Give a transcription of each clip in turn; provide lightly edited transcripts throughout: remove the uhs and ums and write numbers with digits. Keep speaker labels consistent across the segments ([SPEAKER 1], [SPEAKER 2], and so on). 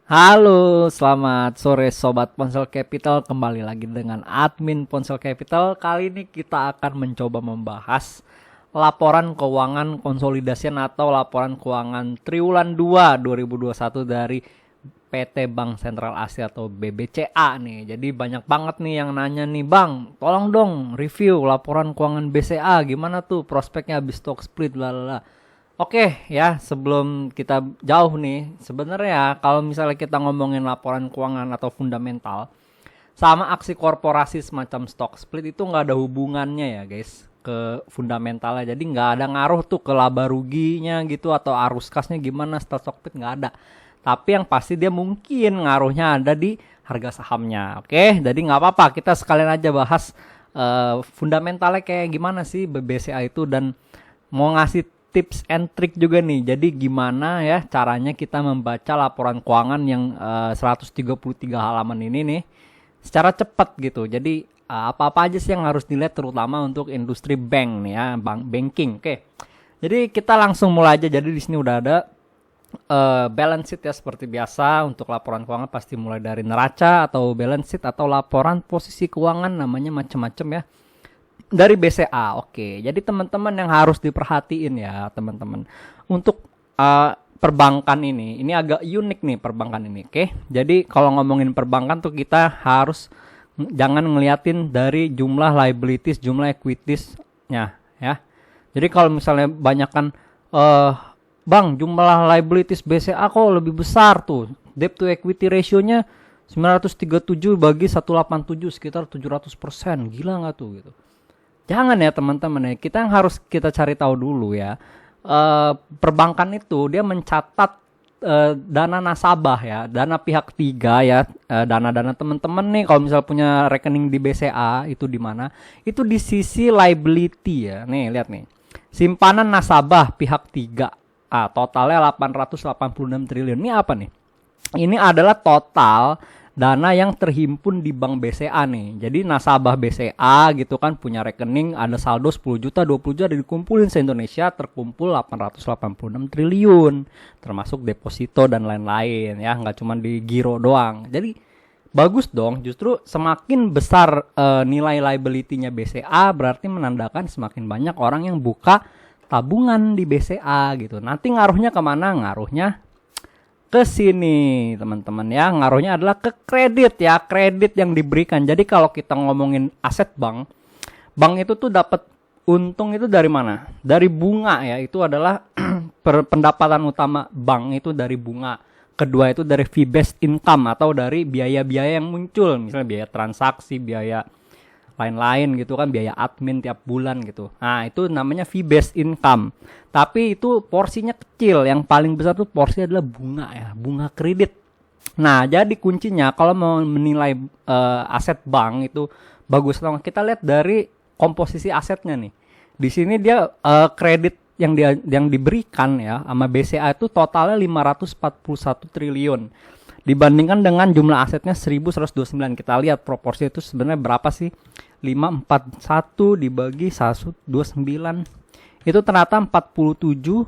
[SPEAKER 1] Halo, selamat sore Sobat Ponsel Capital. Kembali lagi dengan admin Ponsel Capital. Kali ini kita akan mencoba membahas laporan keuangan konsolidasian atau laporan keuangan triwulan 2 2021 dari PT Bank Sentral Asia atau BBCA nih. Jadi banyak banget nih yang nanya nih, Bang, tolong dong review laporan keuangan BCA. Gimana tuh prospeknya habis stock split, lalala. Oke ya, sebelum kita jauh nih, sebenarnya kalau misalnya kita ngomongin laporan keuangan atau fundamental, sama aksi korporasi semacam stock split itu nggak ada hubungannya ya guys ke fundamentalnya. Jadi nggak ada ngaruh tuh ke laba ruginya gitu atau arus kasnya gimana setelah stock split, nggak ada. Tapi yang pasti dia mungkin ngaruhnya ada di harga sahamnya. Oke, jadi nggak apa-apa, kita sekalian aja bahas fundamentalnya kayak gimana sih BBCA itu, dan mau ngasih tips and trick juga nih. Jadi gimana ya caranya kita membaca laporan keuangan yang 133 halaman ini nih secara cepat gitu. Jadi apa-apa aja sih yang harus dilihat terutama untuk industri bank nih ya, banking. Oke. Jadi kita langsung mulai aja. Jadi di sini udah ada balance sheet ya seperti biasa. Untuk laporan keuangan pasti mulai dari neraca atau balance sheet atau laporan posisi keuangan, namanya macam-macam ya. Dari BCA. Oke, jadi teman-teman yang harus diperhatiin ya teman-teman, untuk perbankan ini agak unik nih perbankan ini. Oke, jadi kalau ngomongin perbankan tuh kita harus jangan ngeliatin dari jumlah liabilities, jumlah equitiesnya ya. Jadi kalau misalnya banyakkan Bang, jumlah liabilities BCA kok lebih besar tuh, debt to equity ratio-nya 937 bagi 187, sekitar 700%. Gila nggak tuh gitu. Jangan ya teman-teman ya, kita yang harus kita cari tahu dulu ya, perbankan itu dia mencatat dana nasabah ya, dana pihak tiga ya, dana-dana teman-teman nih kalau misal punya rekening di BCA itu di mana? Itu di sisi liability ya. Nih lihat nih, simpanan nasabah pihak tiga, totalnya 886 triliun. Ini apa nih? Ini adalah total dana yang terhimpun di bank BCA nih. Jadi nasabah BCA gitu kan punya rekening, ada saldo 10 juta, 20 juta dikumpulin se-Indonesia, terkumpul 886 triliun. Termasuk deposito dan lain-lain ya, nggak cuma di giro doang. Jadi bagus dong, justru semakin besar nilai liability-nya BCA berarti menandakan semakin banyak orang yang buka tabungan di BCA gitu. Nanti ngaruhnya kemana? Ngaruhnya ke sini teman-teman ya, ngaruhnya adalah ke kredit ya, kredit yang diberikan. Jadi kalau kita ngomongin aset bank itu tuh dapat untung itu dari mana? Dari bunga ya, itu adalah pendapatan utama bank itu dari bunga. Kedua itu dari fee based income atau dari biaya-biaya yang muncul, misalnya biaya transaksi, biaya lain-lain gitu kan, biaya admin tiap bulan gitu. Nah itu namanya fee based income. Tapi itu porsinya kecil, yang paling besar tuh porsi adalah bunga ya, bunga kredit. Nah jadi kuncinya kalau mau menilai aset bank itu bagus banget, kita lihat dari komposisi asetnya nih. Di sini dia kredit yang diberikan ya sama BCA itu totalnya 541 triliun. Dibandingkan dengan jumlah asetnya 1129. Kita lihat proporsi itu sebenarnya berapa sih? 541 dibagi 129. Itu ternyata 47,9%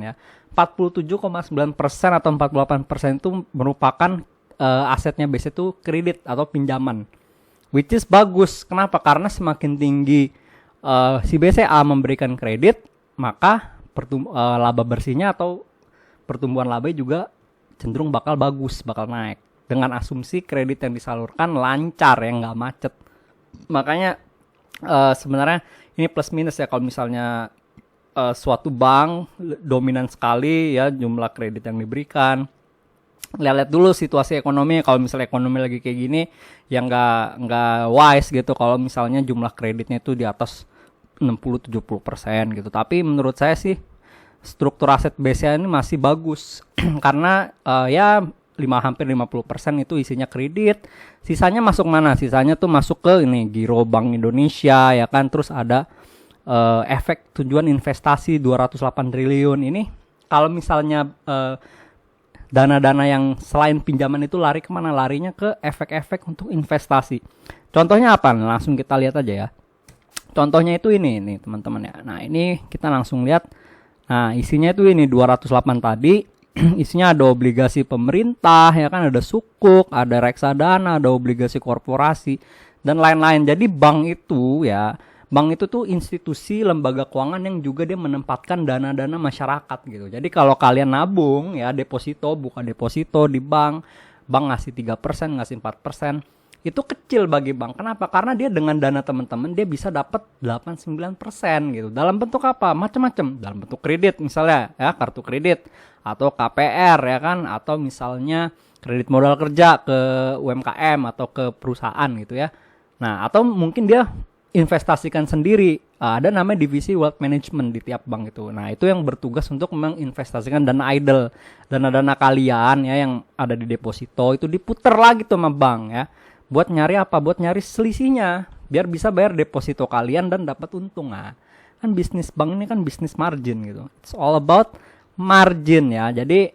[SPEAKER 1] ya. 47,9% atau 48% itu merupakan asetnya BCA itu kredit atau pinjaman. Which is bagus. Kenapa? Karena semakin tinggi si BCA memberikan kredit, maka laba bersihnya atau pertumbuhan laba juga cenderung bakal bagus, bakal naik. Dengan asumsi kredit yang disalurkan lancar ya, nggak macet. Makanya sebenarnya ini plus minus ya kalau misalnya suatu bank dominan sekali ya jumlah kredit yang diberikan. Lihat dulu situasi ekonomi. Kalau misalnya ekonomi lagi kayak gini ya nggak wise gitu kalau misalnya jumlah kreditnya itu di atas 60-70% gitu. Tapi menurut saya sih struktur aset BCA ini masih bagus karena ya hampir 50% itu isinya kredit. Sisanya masuk mana? Sisanya tuh masuk ke ini giro Bank Indonesia ya kan. Terus ada efek tujuan investasi 208 triliun. Ini kalau misalnya dana-dana yang selain pinjaman itu lari kemana? Larinya ke efek-efek untuk investasi. Contohnya apa? Langsung kita lihat aja ya. Contohnya itu ini nih teman-teman ya. Nah ini kita langsung lihat. Nah isinya itu ini 208 tadi. Isinya ada obligasi pemerintah, ya kan, ada sukuk, ada reksadana, ada obligasi korporasi dan lain-lain. Jadi bank itu tuh institusi lembaga keuangan yang juga dia menempatkan dana-dana masyarakat gitu. Jadi kalau kalian nabung ya, buka deposito di bank, bank ngasih 3%, ngasih 4%, itu kecil bagi bank. Kenapa? Karena dia dengan dana teman-teman dia bisa dapat 8-9% gitu. Dalam bentuk apa? Macam-macam. Dalam bentuk kredit misalnya, ya, kartu kredit atau KPR, ya kan, atau misalnya kredit modal kerja ke UMKM atau ke perusahaan gitu ya. Nah, atau mungkin dia investasikan sendiri. Ada namanya divisi wealth management di tiap bank itu. Nah, itu yang bertugas untuk menginvestasikan dana idle, dana-dana kalian ya yang ada di deposito itu diputar lagi tuh sama bank ya. Buat nyari apa? Buat nyari selisihnya biar bisa bayar deposito kalian dan dapat untung. Nah, kan bisnis bank ini kan bisnis margin gitu. It's all about margin ya. Jadi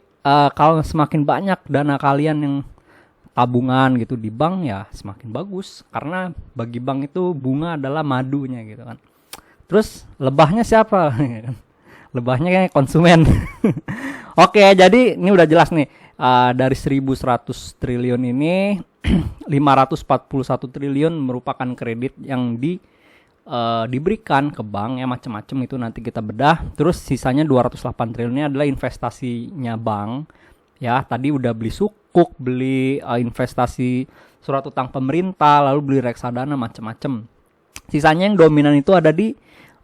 [SPEAKER 1] kalau semakin banyak dana kalian yang tabungan gitu di bank ya semakin bagus, karena bagi bank itu bunga adalah madunya gitu kan. Terus lebahnya siapa? Lebahnya kayak konsumen. Oke, jadi ini udah jelas nih, dari 1.100 triliun ini 541 triliun merupakan kredit yang diberikan ke bank ya, macam-macam itu nanti kita bedah. Terus sisanya 208 triliunnya adalah investasinya bank. Ya, tadi udah beli sukuk, beli investasi surat utang pemerintah, lalu beli reksadana macam-macam. Sisanya yang dominan itu ada di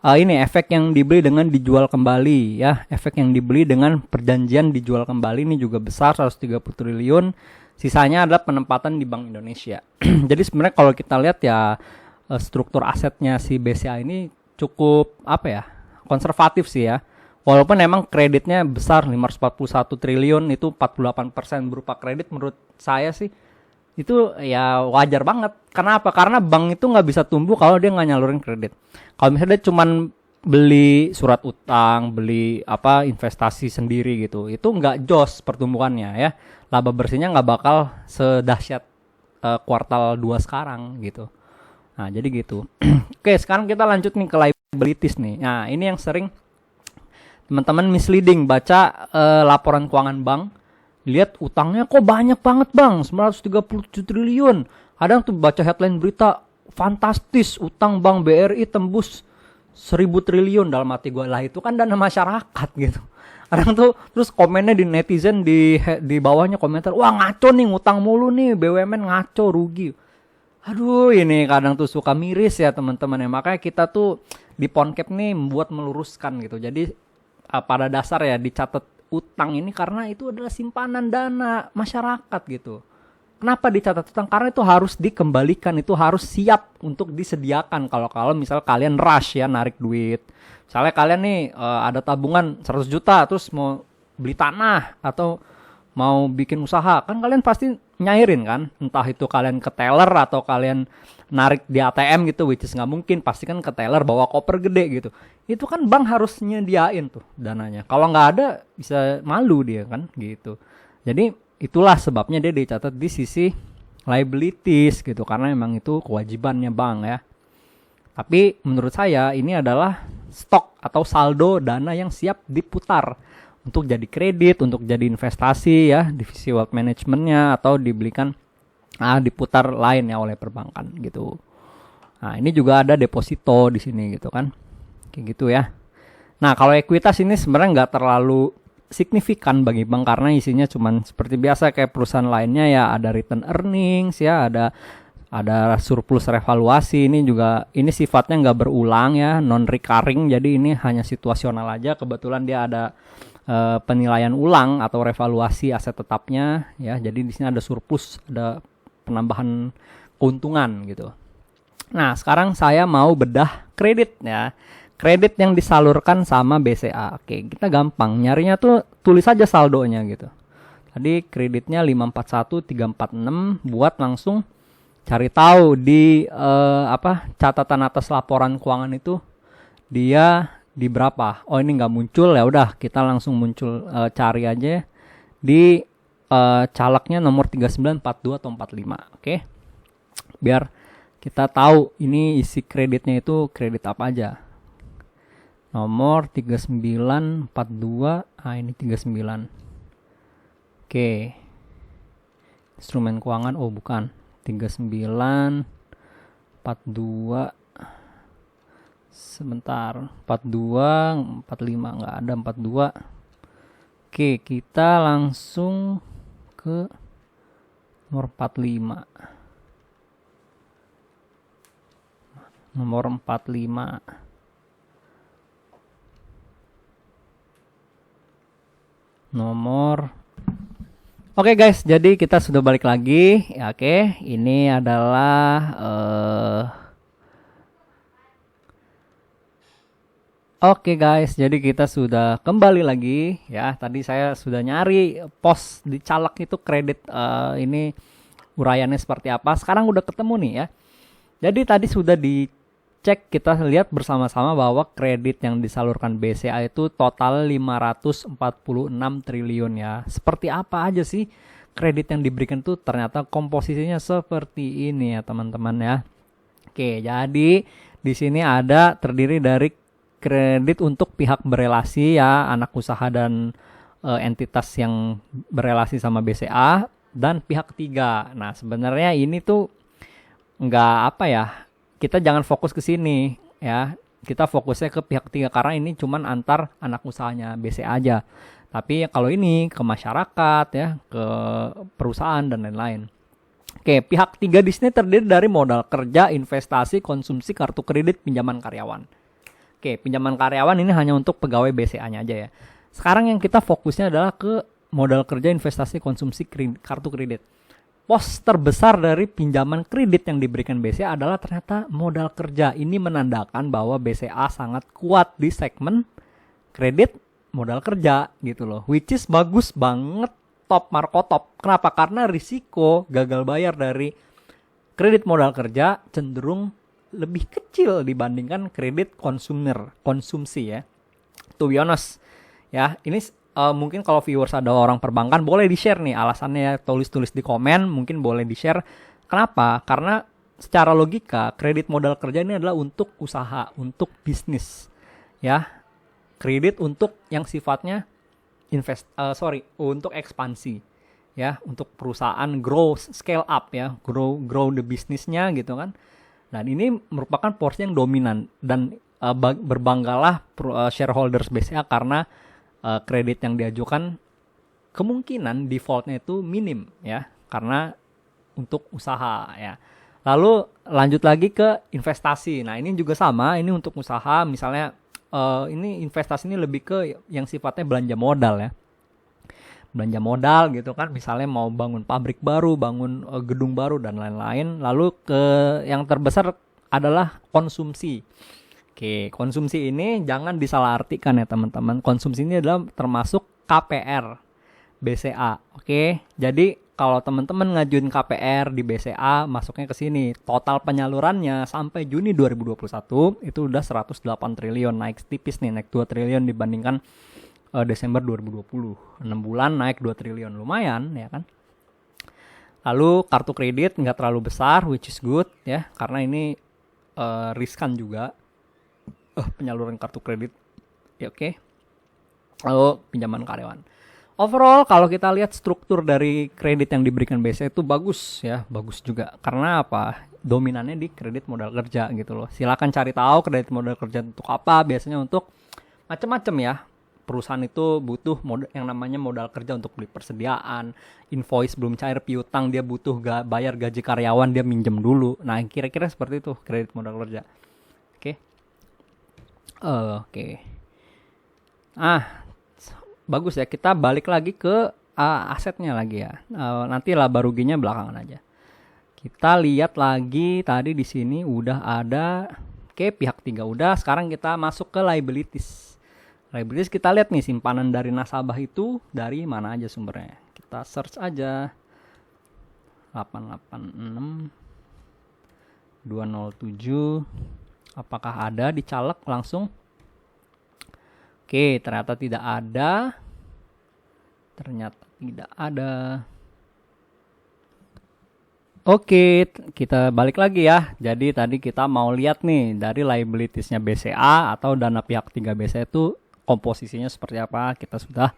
[SPEAKER 1] ini efek yang dibeli dengan dijual kembali ya. Efek yang dibeli dengan perjanjian dijual kembali ini juga besar, 130 triliun. Sisanya adalah penempatan di Bank Indonesia. Jadi sebenarnya kalau kita lihat ya, struktur asetnya si BCA ini cukup konservatif sih ya. Walaupun emang kreditnya besar, 541 triliun itu 48% berupa kredit, menurut saya sih itu ya wajar banget. Kenapa? Karena bank itu nggak bisa tumbuh kalau dia nggak nyalurin kredit. Kalau misalnya dia cuman beli surat utang, beli investasi sendiri gitu, itu nggak jos pertumbuhannya ya. Laba bersihnya nggak bakal sedahsyat kuartal 2 sekarang gitu. Nah, jadi gitu. Oke, sekarang kita lanjut nih ke liabilities nih. Nah, ini yang sering teman-teman misleading, baca laporan keuangan bank, lihat utangnya kok banyak banget bang, 937 triliun. Kadang tuh baca headline berita, fantastis utang bank BRI tembus 1.000 triliun. Dalam hati gue, lah itu kan dana masyarakat gitu. Kadang tuh terus komennya di netizen, di bawahnya komentar, wah ngaco nih, ngutang mulu nih, BUMN ngaco, rugi. Aduh, ini kadang tuh suka miris ya teman-teman ya. Makanya kita tuh di Poncap nih membuat meluruskan gitu. Jadi pada dasar ya dicatat utang ini karena itu adalah simpanan dana masyarakat gitu. Kenapa dicatat utang? Karena itu harus dikembalikan, itu harus siap untuk disediakan kalau misal kalian rush ya narik duit. Misalnya kalian nih ada tabungan 100 juta terus mau beli tanah atau mau bikin usaha, kan kalian pasti nyairin kan, entah itu kalian ke teller atau kalian narik di ATM gitu, which is nggak mungkin, pasti kan ke teller bawa koper gede gitu. Itu kan bank harus nyediain tuh dananya, kalau nggak ada bisa malu dia kan gitu. Jadi itulah sebabnya dia dicatat di sisi liabilities gitu, karena memang itu kewajibannya bank ya. Tapi menurut saya ini adalah stok atau saldo dana yang siap diputar untuk jadi kredit, untuk jadi investasi ya, divisi wealth managementnya, atau dibelikan diputar lain ya oleh perbankan gitu. Nah, ini juga ada deposito di sini gitu kan, kayak gitu ya. Nah, kalau ekuitas ini sebenarnya nggak terlalu signifikan bagi bank karena isinya cuman seperti biasa kayak perusahaan lainnya ya, ada return earnings ya, ada surplus revaluasi. Ini sifatnya nggak berulang ya, non recurring, jadi ini hanya situasional aja. Kebetulan dia ada penilaian ulang atau revaluasi aset tetapnya ya, jadi di sini ada surplus, ada penambahan keuntungan gitu. Nah, sekarang saya mau bedah kredit ya, kredit yang disalurkan sama BCA. Oke, kita gampang nyarinya tuh, tulis aja saldonya gitu. Tadi kreditnya 541 346, buat langsung cari tahu di catatan atas laporan keuangan itu dia di berapa. Oh, ini nggak muncul, ya udah kita langsung cari aja di calegnya nomor 39, 42 atau 45. Oke. Biar kita tahu ini isi kreditnya itu kredit apa aja. Nomor 39, 42, ini 39. Oke. Instrumen keuangan, oh bukan. 39 42 sebentar, 42 45 nggak ada 42. Oke, kita langsung ke nomor 45. Nomor 45. Nomor. Oke guys, jadi kita sudah balik lagi. Ya, oke, ini adalah Oke guys, jadi kita sudah kembali lagi ya. Tadi saya sudah nyari pos di caleg itu kredit ini uraiannya seperti apa. Sekarang udah ketemu nih ya. Jadi tadi sudah dicek, kita lihat bersama-sama bahwa kredit yang disalurkan BCA itu total 546 triliun ya. Seperti apa aja sih kredit yang diberikan itu? Ternyata komposisinya seperti ini ya teman-teman ya. Oke, jadi di sini ada terdiri dari kredit untuk pihak berelasi ya, anak usaha dan entitas yang berelasi sama BCA, dan pihak ketiga. Nah sebenarnya ini tuh nggak apa ya, kita jangan fokus ke sini ya, kita fokusnya ke pihak ketiga karena ini cuman antar anak usahanya BCA aja. Tapi kalau ini ke masyarakat ya, ke perusahaan dan lain-lain. Oke, pihak ketiga di sini terdiri dari modal kerja, investasi, konsumsi, kartu kredit, pinjaman karyawan. Oke, pinjaman karyawan ini hanya untuk pegawai BCA-nya aja ya. Sekarang yang kita fokusnya adalah ke modal kerja, investasi, konsumsi, kartu kredit. Pos terbesar dari pinjaman kredit yang diberikan BCA adalah ternyata modal kerja. Ini menandakan bahwa BCA sangat kuat di segmen kredit modal kerja gitu loh. Which is bagus banget, top marko top. Kenapa? Karena risiko gagal bayar dari kredit modal kerja cenderung lebih kecil dibandingkan kredit konsumsi ya. To be honest ya, ini mungkin kalau viewers ada orang perbankan boleh di-share nih alasannya, tulis-tulis di komen, mungkin boleh di-share. Kenapa? Karena secara logika kredit modal kerja ini adalah untuk usaha, untuk bisnis ya. Kredit untuk yang sifatnya untuk ekspansi ya, untuk perusahaan grow, scale up ya, grow the bisnisnya gitu kan. Dan ini merupakan porsi yang dominan, dan berbanggalah shareholders BCA karena kredit yang diajukan kemungkinan defaultnya itu minim ya, karena untuk usaha ya. Lalu lanjut lagi ke investasi. Nah ini juga sama, ini untuk usaha, misalnya ini investasi ini lebih ke yang sifatnya belanja modal ya. Belanja modal gitu kan, misalnya mau bangun pabrik baru, bangun gedung baru dan lain-lain. Lalu ke yang terbesar adalah konsumsi. Oke, konsumsi ini jangan disalahartikan ya teman-teman. Konsumsi ini adalah termasuk KPR BCA. Oke, jadi kalau teman-teman ngajuin KPR di BCA, masuknya ke sini. Total penyalurannya sampai Juni 2021 itu udah 108 triliun, naik tipis nih, naik 2 triliun dibandingkan Desember 2020. 6 bulan naik 2 triliun, lumayan ya kan. Lalu kartu kredit nggak terlalu besar, which is good ya, karena ini riskan juga penyaluran kartu kredit ya. Oke. Lalu pinjaman karyawan. Overall kalau kita lihat struktur dari kredit yang diberikan BCA itu bagus ya, bagus juga. Karena apa? Dominannya di kredit modal kerja gitu loh. Silakan cari tahu kredit modal kerja untuk apa. Biasanya untuk macam-macam ya. Perusahaan itu butuh yang namanya modal kerja untuk beli persediaan, invoice belum cair piutang, dia butuh bayar gaji karyawan, dia minjem dulu. Nah kira-kira seperti itu kredit modal kerja. Oke. Oke. Bagus ya, kita balik lagi ke asetnya lagi ya. Nanti laba ruginya belakangan aja. Kita lihat lagi tadi di sini udah ada. Oke, pihak tiga udah. Sekarang kita masuk ke liabilities. Liabilities kita lihat nih, simpanan dari nasabah itu dari mana aja sumbernya. Kita search aja 886 207. Apakah ada di caleg langsung? Oke, ternyata tidak ada. Oke, kita balik lagi ya. Jadi tadi kita mau lihat nih dari liabilitiesnya BCA atau dana pihak 3 BCA itu komposisinya seperti apa. Kita sudah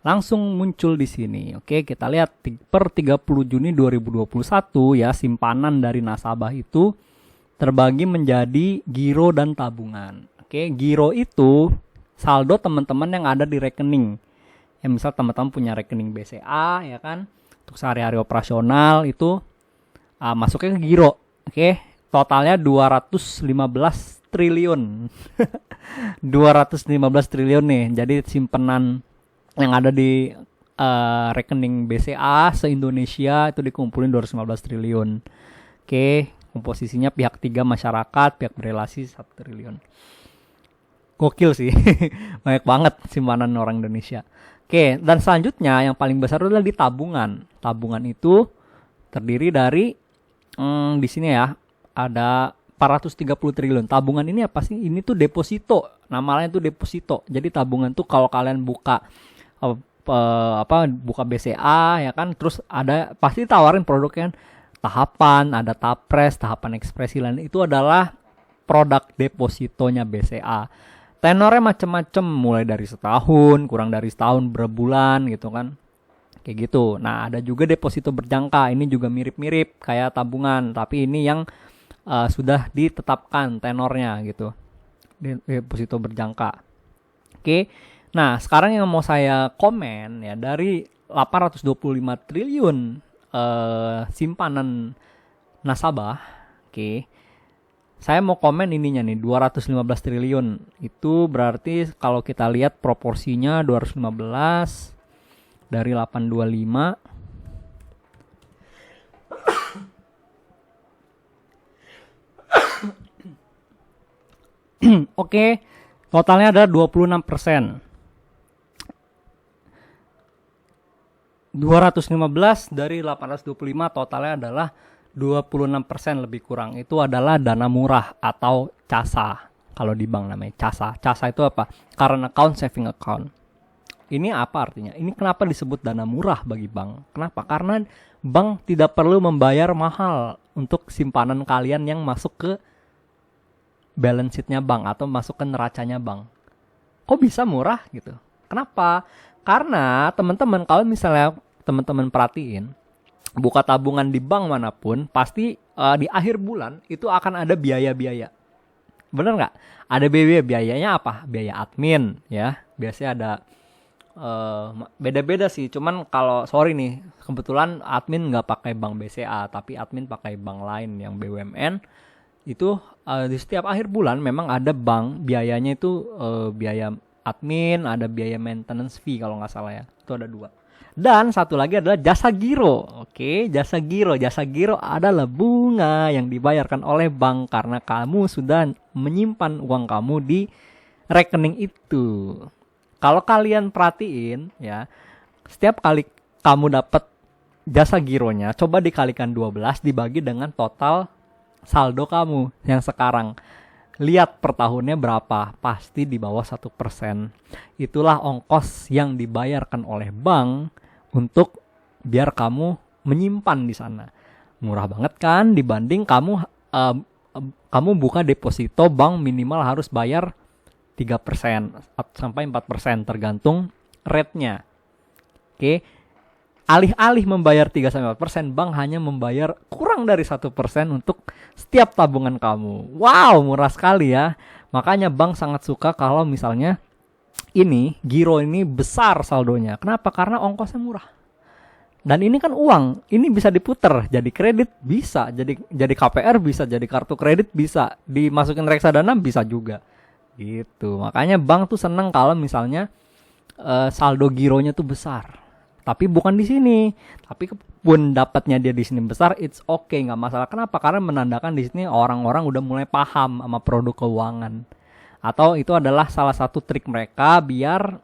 [SPEAKER 1] langsung muncul di sini. Oke, kita lihat per 30 Juni 2021 ya, simpanan dari nasabah itu terbagi menjadi giro dan tabungan. Oke, giro itu saldo teman-teman yang ada di rekening. Ya, misal teman-teman punya rekening BCA ya kan, untuk sehari-hari operasional itu masuknya ke giro. Oke, totalnya 215 triliun. 215 triliun nih. Jadi simpenan yang ada di rekening BCA se-Indonesia itu dikumpulin 215 triliun. Oke, komposisinya pihak 3 masyarakat, pihak berelasi 1 triliun. Gokil sih. Banyak banget simpanan orang Indonesia. Oke, dan selanjutnya yang paling besar adalah di tabungan. Tabungan itu terdiri dari di sini ya, ada 430 triliun. Tabungan ini apa sih? Ini tuh deposito. Namanya tuh deposito. Jadi tabungan tuh kalau kalian buka buka BCA ya kan, terus ada pasti tawarin produknya tahapan, ada tapres, tahapan ekspresi lain. Itu adalah produk depositonya BCA. Tenornya macam-macam, mulai dari setahun, kurang dari setahun, berbulan gitu kan. Kayak gitu. Nah, ada juga deposito berjangka. Ini juga mirip-mirip kayak tabungan, tapi ini yang sudah ditetapkan tenornya gitu. Deposito berjangka. Oke. Nah, sekarang yang mau saya komen ya, dari 825 triliun simpanan nasabah, oke. Saya mau komen ininya nih, 215 triliun. Itu berarti kalau kita lihat proporsinya 215 dari 825. Oke, totalnya adalah 26%. 215 dari 825 totalnya adalah 26% lebih kurang. Itu adalah dana murah atau CASA. Kalau di bank namanya CASA. CASA itu apa? Current account, saving account. Ini apa artinya? Ini kenapa disebut dana murah bagi bank? Kenapa? Karena bank tidak perlu membayar mahal untuk simpanan kalian yang masuk ke balance sheet-nya bank atau masuk ke neracanya bank. Kok bisa murah gitu? Kenapa? Karena teman-teman, kalau misalnya teman-teman perhatiin, buka tabungan di bank manapun, pasti di akhir bulan itu akan ada biaya-biaya. Bener nggak? Ada biayanya apa? Biaya admin ya. Biasanya ada beda-beda sih. Cuman kalau sorry nih, kebetulan admin nggak pakai bank BCA, tapi admin pakai bank lain yang BUMN. Itu di setiap akhir bulan memang ada bank biayanya itu biaya admin, ada biaya maintenance fee kalau nggak salah ya. Itu ada 2. Dan satu lagi adalah jasa giro. Oke, jasa giro. Jasa giro adalah bunga yang dibayarkan oleh bank karena kamu sudah menyimpan uang kamu di rekening itu. Kalau kalian perhatiin ya, setiap kali kamu dapat jasa gironya, coba dikalikan 12 dibagi dengan total saldo kamu yang sekarang. Lihat per tahunnya berapa, pasti di bawah 1%. Itulah ongkos yang dibayarkan oleh bank untuk biar kamu menyimpan di sana. Murah banget kan dibanding kamu buka deposito bank minimal harus bayar 3% sampai 4% tergantung rate-nya. Oke. Alih-alih membayar 3-4%, bank hanya membayar kurang dari 1% untuk setiap tabungan kamu. Wow, murah sekali ya. Makanya bank sangat suka kalau misalnya ini, giro ini besar saldonya. Kenapa? Karena ongkosnya murah. Dan ini kan uang, ini bisa diputer, jadi kredit bisa, jadi KPR bisa, jadi kartu kredit bisa, dimasukin reksadana bisa juga. Gitu. Makanya bank tuh seneng kalau misalnya saldo gironya tuh besar. Tapi bukan di sini. Tapi pun dapatnya dia di sini besar, it's okay, nggak masalah. Kenapa? Karena menandakan di sini orang-orang udah mulai paham sama produk keuangan. Atau itu adalah salah satu trik mereka biar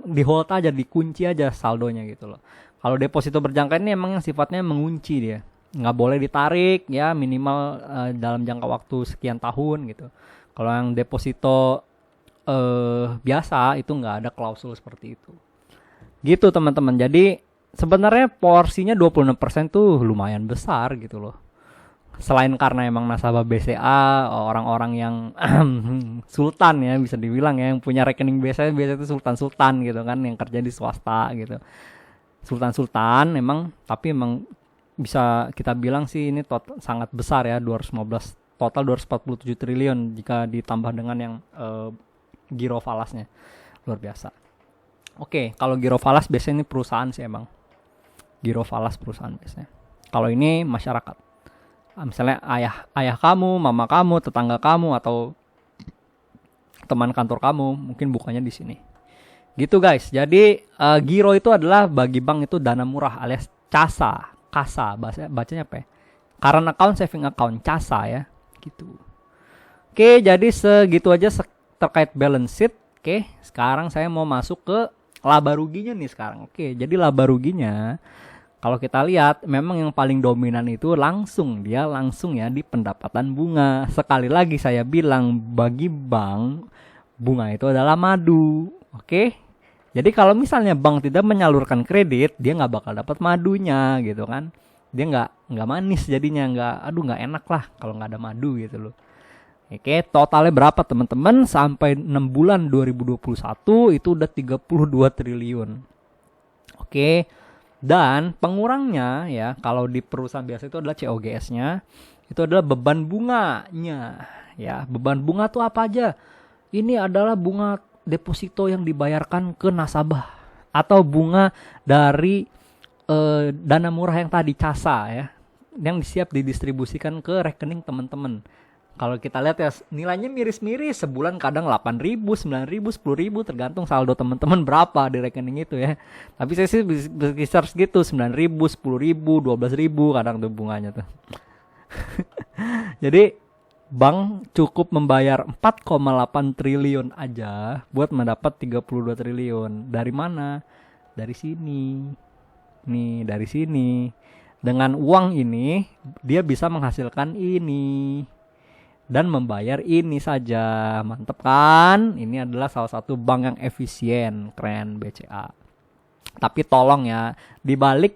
[SPEAKER 1] di hold aja, dikunci aja saldonya gitu loh. Kalau deposito berjangka ini emang yang sifatnya mengunci dia. Nggak boleh ditarik ya, minimal dalam jangka waktu sekian tahun gitu. Kalau yang deposito biasa itu nggak ada klausul seperti itu. Gitu teman-teman. Jadi sebenarnya porsinya 26% tuh lumayan besar gitu loh. Selain karena emang nasabah BCA orang-orang yang sultan ya bisa dibilang ya, yang punya rekening BCA biasanya itu sultan-sultan gitu kan, yang kerja di swasta gitu. Sultan-sultan emang, tapi emang bisa kita bilang sih ini sangat besar ya, 215 total 247 triliun jika ditambah dengan yang giro falasnya. Luar biasa. Oke, kalau giro falas biasanya ini perusahaan sih emang. Giro falas perusahaan biasanya. Kalau ini masyarakat. Misalnya ayah kamu, mama kamu, tetangga kamu, atau teman kantor kamu mungkin bukanya di sini. Gitu guys. Jadi giro itu adalah bagi bank itu dana murah alias CASA, bacanya apa ya? Current account, saving account, CASA ya, gitu. Oke, jadi segitu aja terkait balance sheet. Oke, sekarang saya mau masuk ke laba ruginya nih sekarang. Oke, jadi laba ruginya kalau kita lihat memang yang paling dominan itu langsung ya di pendapatan bunga. Sekali lagi saya bilang bagi bank bunga itu adalah madu. Oke. Jadi kalau misalnya bank tidak menyalurkan kredit, dia nggak bakal dapat madunya gitu kan. Dia nggak manis jadinya, nggak enak lah kalau nggak ada madu gitu loh. Oke, totalnya berapa teman-teman? Sampai 6 bulan 2021 itu udah 32 triliun. Oke. Dan pengurangnya ya, kalau di perusahaan biasa itu adalah COGS-nya, itu adalah beban bunganya. Ya, beban bunga tuh apa aja? Ini adalah bunga deposito yang dibayarkan ke nasabah atau bunga dari dana murah yang tadi CASA ya, yang siap didistribusikan ke rekening teman-teman. Kalau kita lihat ya nilainya miris-miris, sebulan kadang 8.000, 9.000, 10.000 tergantung saldo teman-teman berapa di rekening itu ya. Tapi saya sih berkisar segitu, 9.000, 10.000, 12.000 kadang tuh bunganya tuh. Jadi bank cukup membayar 4,8 triliun aja buat mendapat 32 triliun. Dari mana? Dari sini. Nih, dari sini. Dengan uang ini dia bisa menghasilkan ini dan membayar ini saja. Mantep kan? Ini adalah salah satu bank yang efisien. Keren BCA. Tapi tolong ya, dibalik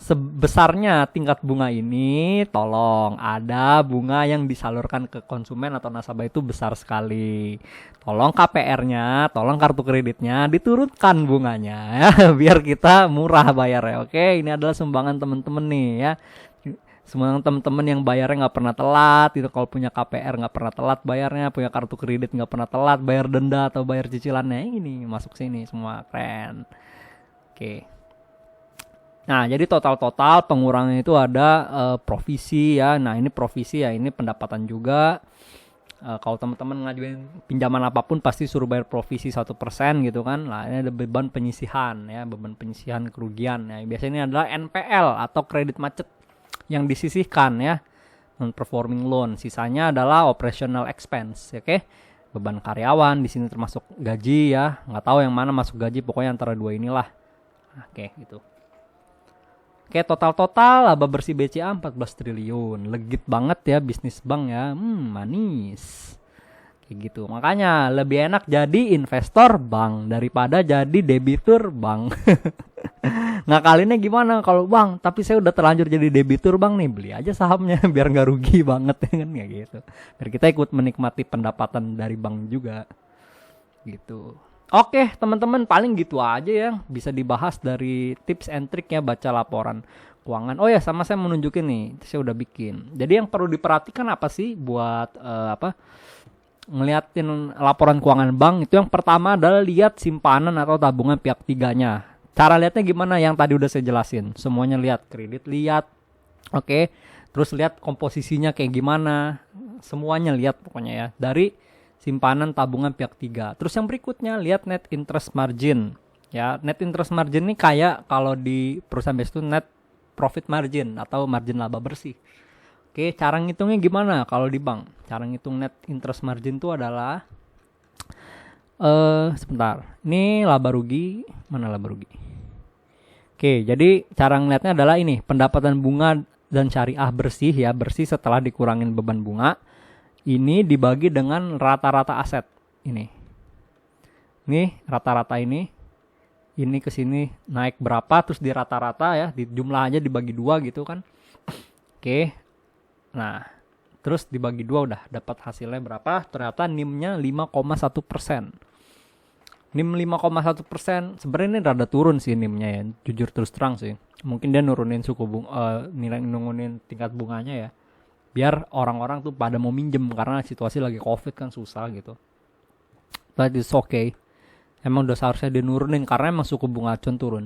[SPEAKER 1] sebesarnya tingkat bunga ini, tolong ada bunga yang disalurkan ke konsumen atau nasabah itu besar sekali. Tolong KPR-nya, tolong kartu kreditnya diturunkan bunganya ya, biar kita murah bayarnya. Oke, ini adalah sumbangan teman-teman nih ya. Semua teman-teman yang bayarnya nggak pernah telat, itu kalau punya KPR nggak pernah telat bayarnya, punya kartu kredit nggak pernah telat bayar denda atau bayar cicilannya, ini masuk sini semua. Keren. Oke. Nah, jadi total pengurangan itu ada provisi ya. Nah, ini provisi ya, ini pendapatan juga. Kalau teman-teman ngajuin pinjaman apapun pasti suruh bayar provisi 1% gitu kan. Nah, ini ada beban penyisihan ya, beban penyisihan kerugian ya. Biasanya ini adalah NPL atau kredit macet yang disisihkan ya, non performing loan. Sisanya adalah operational expense, oke? Beban karyawan di sini termasuk gaji ya. Nggak tahu yang mana masuk gaji, pokoknya antara dua inilah. Oke, gitu. Oke, total laba bersih BCA 14 triliun. Legit banget ya bisnis bank ya. Manis. Kayak gitu. Makanya lebih enak jadi investor bank daripada jadi debitur bank. Ngakalinnya gimana kalau bang? Tapi saya udah terlanjur jadi debitur bang nih, beli aja sahamnya biar nggak rugi banget kan ya gitu. Biar kita ikut menikmati pendapatan dari bank juga. Gitu. Oke teman-teman, paling gitu aja ya bisa dibahas dari tips and trick ya baca laporan keuangan. Oh ya, sama saya mau nunjukin nih, saya udah bikin. Jadi yang perlu diperhatikan apa sih buat ngeliatin laporan keuangan bank itu? Yang pertama adalah lihat simpanan atau tabungan pihak tiganya. Cara lihatnya gimana? Yang tadi udah saya jelasin. Semuanya lihat, kredit lihat. Oke. Terus lihat komposisinya kayak gimana. Semuanya lihat pokoknya ya. Dari simpanan tabungan pihak tiga. Terus yang berikutnya lihat net interest margin. Ya, net interest margin ini kayak kalau di perusahaan biasa itu net profit margin atau margin laba bersih. Oke, cara ngitungnya gimana kalau di bank? Cara ngitung net interest margin itu adalah sebentar. Ini laba rugi, mana laba rugi? Oke, jadi cara ngeliatnya adalah ini, pendapatan bunga dan syariah bersih ya, bersih setelah dikurangin beban bunga. Ini dibagi dengan rata-rata aset. Ini rata-rata ini ke sini naik berapa, terus di rata-rata ya, di jumlah aja dibagi 2 gitu kan. Oke. Nah, terus dibagi 2 udah dapat hasilnya berapa? Ternyata NIM-nya 5,1%. NIM 5,1%, sebenarnya ini rada turun sih NIM-nya ya, jujur terus terang sih. Mungkin dia nurunin nurunin tingkat bunganya ya. Biar orang-orang tuh pada mau minjem karena situasi lagi Covid kan susah gitu. But it's okay. Emang udah seharusnya dia nurunin karena emang suku bunga acuan turun.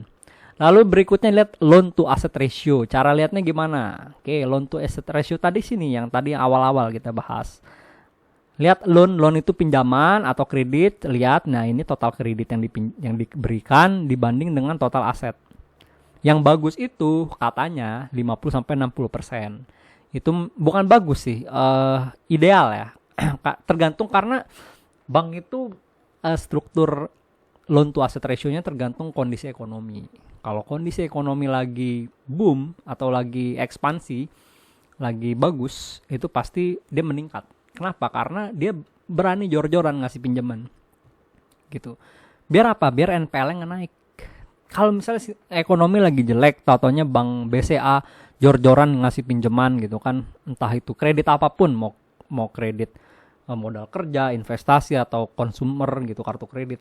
[SPEAKER 1] Lalu berikutnya lihat loan to asset ratio. Cara lihatnya gimana? Oke, loan to asset ratio tadi sini yang tadi awal-awal kita bahas. Lihat loan itu pinjaman atau kredit, lihat nah ini total kredit yang diberikan dibanding dengan total aset. Yang bagus itu katanya 50 sampai 60%. Itu bukan bagus sih, ideal ya. Tergantung karena bank itu struktur loan to asset ratio-nya tergantung kondisi ekonomi. Kalau kondisi ekonomi lagi boom atau lagi ekspansi, lagi bagus, itu pasti dia meningkat. Kenapa? Karena dia berani jor-joran ngasih pinjaman. Gitu. Biar apa? Biar NPL-nya nggak naik. Kalau misalnya ekonomi lagi jelek, tatonya bank BCA jor-joran ngasih pinjaman gitu kan, entah itu kredit apapun, mau kredit modal kerja, investasi atau konsumer gitu, kartu kredit.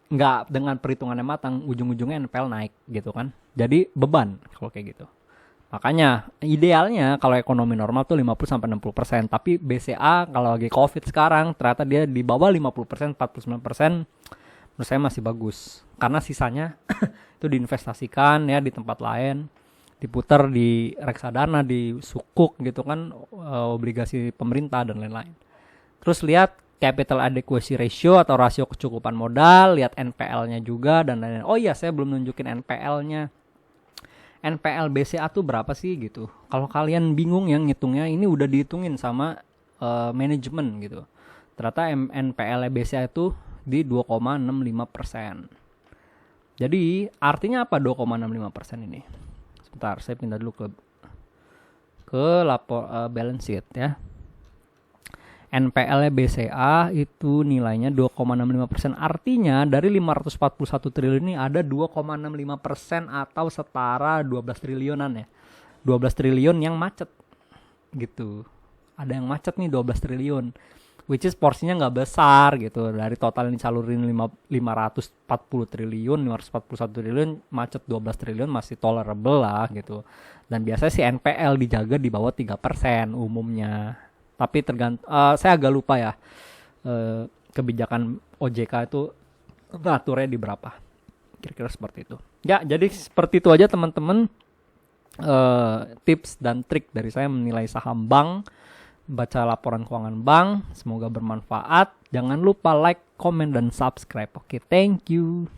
[SPEAKER 1] Nggak dengan perhitungannya matang, ujung-ujungnya NPL naik gitu kan. Jadi beban kalau kayak gitu. Makanya idealnya kalau ekonomi normal tuh 50 sampai 60%, tapi BCA kalau lagi Covid sekarang ternyata dia di bawah 50%, 49%. Menurut saya masih bagus. Karena sisanya itu diinvestasikan ya di tempat lain, diputar di reksadana, di sukuk gitu kan, obligasi pemerintah dan lain-lain. Terus lihat capital adequacy ratio atau rasio kecukupan modal, lihat NPL-nya juga dan lain-lain. Oh iya, saya belum nunjukin NPL-nya. NPL BCA tuh berapa sih gitu. Kalau kalian bingung yang ngitungnya, ini udah dihitungin sama manajemen gitu. Ternyata NPL BCA itu di 2,65%. Jadi artinya apa 2,65% ini? Sebentar, saya pindah dulu ke lapor balance sheet ya. NPL BCA itu nilainya 2,65%. Artinya dari 541 triliun ini ada 2,65% atau setara 12 triliunan ya. 12 triliun yang macet gitu. Ada yang macet nih 12 triliun. Which is porsinya nggak besar gitu. Dari total yang disalurin 541 triliun, macet 12 triliun masih tolerable lah gitu. Dan biasanya si NPL dijaga di bawah 3% umumnya. Tapi saya agak lupa ya kebijakan OJK itu ngaturnya di berapa. Kira-kira seperti itu. Ya, jadi seperti itu aja teman-teman, tips dan trik dari saya menilai saham bank, baca laporan keuangan bank. Semoga bermanfaat. Jangan lupa like, comment, dan subscribe. Oke, thank you.